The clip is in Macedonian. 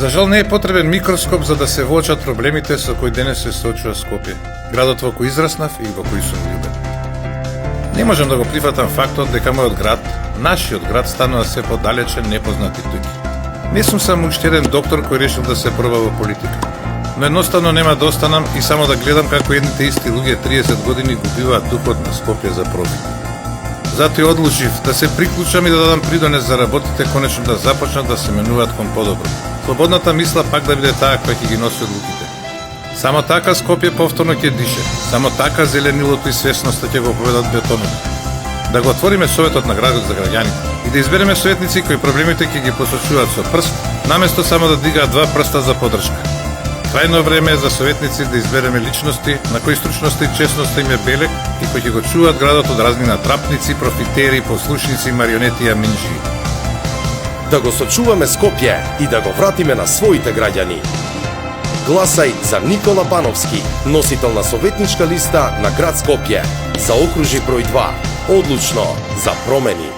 За жал не е потребен микроскоп за да се воочат проблемите со кои денес се соочува Скопје, градот во кој израснав и во кој сум љубен. Не можам да го прифатам фактот дека мојот град, нашиот град, станува се подалечен непознати туѓи. Не сум само уште еден доктор кој решил да се проба во политика, но едноставно нема да останам и само да гледам како едните исти луѓе 30 години губиваат духот на Скопје за профит. Затоа одлучив да се приклучам и да дадам придонес за работите конечно да започнат да се менуваат кон подобро. Слободната мисла пак да биде таа која ќе ги носи одлуките. Само така Скопје повторно ќе дише, само така зеленилото и свесноста ќе го поведат бетонот. Да го отвориме советот на градот за граѓаните и да избереме советници кои проблемите ќе ги посочуваат со прст, наместо само да дигаат два прста за подршка. Крајно време е за советници да избереме личности на кои стручноста и честноста им е белег и кои ќе го чуваат градот од разни натрапници, профитери, послушници, марионети и аминџи. Да го сочуваме Скопје и да го вратиме на своите граѓани. Гласај за Никола Бановски, носител на советничка листа на град Скопје, за окружи број 2. Одлучно за промени.